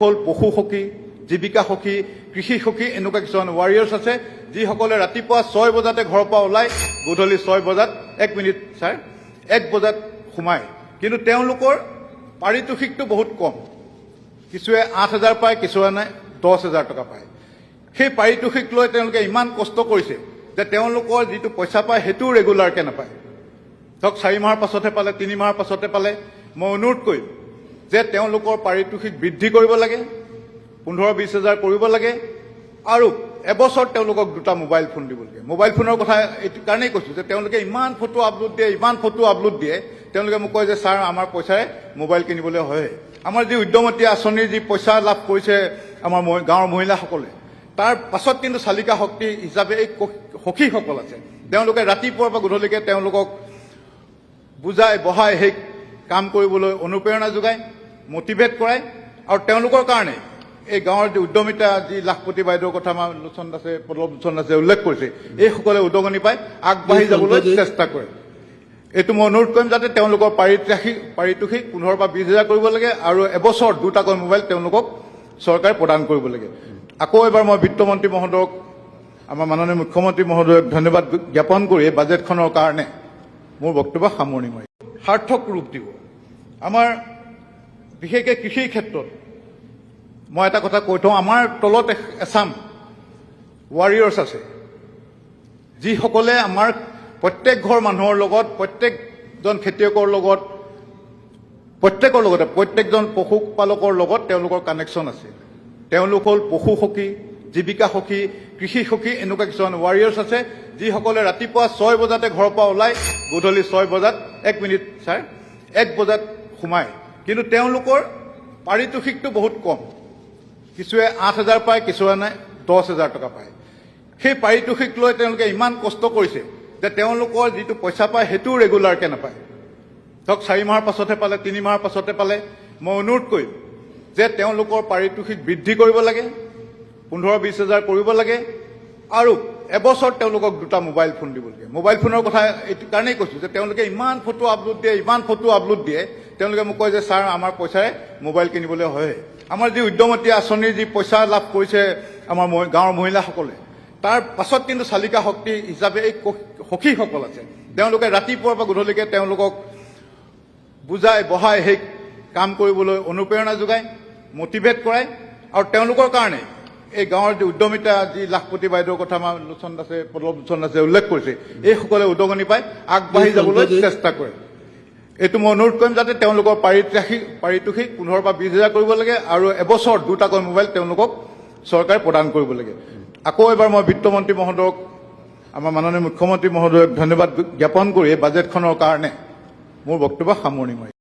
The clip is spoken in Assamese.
হল পশু সখী, জীৱিকা সখী, কৃষি সখী এনেকুৱা কিছুমান ৱাৰিয়াৰ্ছ আছে যিসকলে ৰাতিপুৱা 6 বজাতে ঘৰৰ পৰা ওলাই গধূলি 6 বজাত 1 মিনিট ছাৰ 1 বজাত সোমায়। কিন্তু তেওঁলোকৰ পাৰিতোষিকটো বহুত কম, কিছুৱে 8,000 পায়, কিছুমানে 10,000 টকা পায়। সেই পাৰিতোষিক লৈ তেওঁলোকে ইমান কষ্ট কৰিছে যে তেওঁলোকৰ যিটো পইচা পায় সেইটোও ৰেগুলাৰকৈ নাপায়। ধৰক 4 মাহৰ পাছতহে পালে, 3 মাহৰ পাছতে পালে। মই অনুৰোধ কৰিম যে তেওঁলোকৰ পাৰিতোষিক বৃদ্ধি কৰিব লাগে, 15-20 হাজাৰ কৰিব লাগে, আৰু এবছৰত তেওঁলোকক 2টা মোবাইল ফোন দিব লাগে। মোবাইল ফোনৰ কথা এইটো কাৰণেই কৈছোঁ যে তেওঁলোকে ইমান ফটো আপলোড দিয়ে, তেওঁলোকে মোক কয় যে ছাৰ আমাৰ পইচাৰে মোবাইল কিনিবলৈ হয়। আমাৰ যি উদ্যমতী আঁচনিৰ যি পইচা লাভ কৰিছে আমাৰ গাঁৱৰ মহিলাসকলে, তাৰ পাছত কিন্তু চালিকা শক্তি হিচাপে এই সখীসকল আছে। তেওঁলোকে ৰাতিপুৱাৰ পৰা গধূলিকে তেওঁলোকক বুজাই বহাই সেই কাম কৰিবলৈ অনুপ্ৰেৰণা যোগায়, মটিভেট কৰায়, আৰু তেওঁলোকৰ কাৰণে এই গাঁৱৰ যি উদ্যমিতা, যি লাখপতি বাইদেউৰ কথা আমাৰ লোচন দাসে পল্লৱ লোচন দাসে উল্লেখ কৰিছে, এইসকলে উদগনি পাই আগবাঢ়ি যাবলৈ চেষ্টা কৰে। এইটো মই অনুৰোধ কৰিম যাতে তেওঁলোকৰ পাৰিতোষিক 15 বা 20 হাজাৰ কৰিব লাগে, আৰু এবছৰত 2টাকৈ মোবাইল তেওঁলোকক চৰকাৰে প্ৰদান কৰিব লাগে। আকৌ এবাৰ মই বিত্তমন্ত্ৰী মহোদয়ক, আমাৰ মাননীয় মুখ্যমন্ত্ৰী মহোদয়ক ধন্যবাদ জ্ঞাপন কৰি বাজেটখনৰ কাৰণে মোৰ বক্তব্য সামৰণি মাৰিম। সাৰ্থক ৰূপ দিব আমাৰ বিশেষকৈ কৃষিৰ ক্ষেত্ৰত। মই এটা কথা কৈ থওঁ, আমাৰ তলত এছাম ৱাৰিয়াৰ্ছ আছে যিসকলে আমাৰ প্ৰত্যেক ঘৰ মানুহৰ লগত, প্ৰত্যেকজন খেতিয়কৰ লগত, প্ৰত্যেকৰ লগতে প্ৰত্যেকজন পশুপালকৰ লগত তেওঁলোকৰ কানেকশ্যন আছে। তেওঁলোক হ'ল পশু সখী, জীৱিকা সখী, কৃষি সখী এনেকুৱা কিছুমান ৱাৰিয়াৰ্ছ আছে যিসকলে ৰাতিপুৱা 6 বজাতে ঘৰৰ পৰা ওলাই গধূলি 6 বজাত 1 মিনিট ছাৰ 1 বজাত সোমায়। কিন্তু তেওঁলোকৰ পাৰিতোষিকটো বহুত কম, কিছুৱে 8,000 পায়, কিছুমানে 10,000 টকা পায়। সেই পাৰিতোষিক লৈ তেওঁলোকে ইমান কষ্ট কৰিছে যে তেওঁলোকৰ যিটো পইচা পায় সেইটোও ৰেগুলাৰকৈ নাপায়। ধৰক 4 মাহৰ পাছতহে পালে, 3 মাহৰ পাছতে পালে। মই অনুৰোধ কৰিম যে তেওঁলোকৰ পাৰিতোষিক বৃদ্ধি কৰিব লাগে, 15-20 হাজাৰ কৰিব লাগে, আৰু এবছৰত তেওঁলোকক 2টা মোবাইল ফোন দিব লাগে। মোবাইল ফোনৰ কথা এইটো কাৰণেই কৈছোঁ যে তেওঁলোকে ইমান ফটো আপলোড দিয়ে, তেওঁলোকে মোক কয় যে ছাৰ আমাৰ পইচাৰে মোবাইল কিনিবলৈ হয়। আমাৰ যি উদ্যমতী আঁচনিৰ যি পইচা লাভ কৰিছে আমাৰ গাঁৱৰ মহিলাসকলে, তাৰ পাছত কিন্তু চালিকা শক্তি হিচাপে এই সখীসকল আছে। তেওঁলোকে ৰাতিপুৱাৰ পৰা গধূলিকে তেওঁলোকক বুজাই বহাই সেই কাম কৰিবলৈ অনুপ্ৰেৰণা যোগায়, মটিভেট কৰায়, আৰু তেওঁলোকৰ কাৰণে এই গাঁৱৰ যি উদ্যমিতা, যি লাখপতি বাইদেউৰ কথা আমাৰ লোচন দাসে পল্লৱ লোচন দাসে উল্লেখ কৰিছে, এইসকলে উদগনি পাই আগবাঢ়ি যাবলৈ চেষ্টা কৰে। এইটো মই অনুৰোধ কৰিম যাতে তেওঁলোকৰ পাৰিতোষিক 15 বা 20 হাজাৰ কৰিব লাগে, আৰু এবছৰত 2টাকৈ মোবাইল তেওঁলোকক চৰকাৰে প্ৰদান কৰিব লাগে। আকৌ এবাৰ মই বিত্তমন্ত্ৰী মহোদয়ক, আমাৰ মাননীয় মুখ্যমন্ত্ৰী মহোদয়ক ধন্যবাদ জ্ঞাপন কৰি বাজেটখনৰ কাৰণে মোৰ বক্তব্য সামৰণি মাৰিম।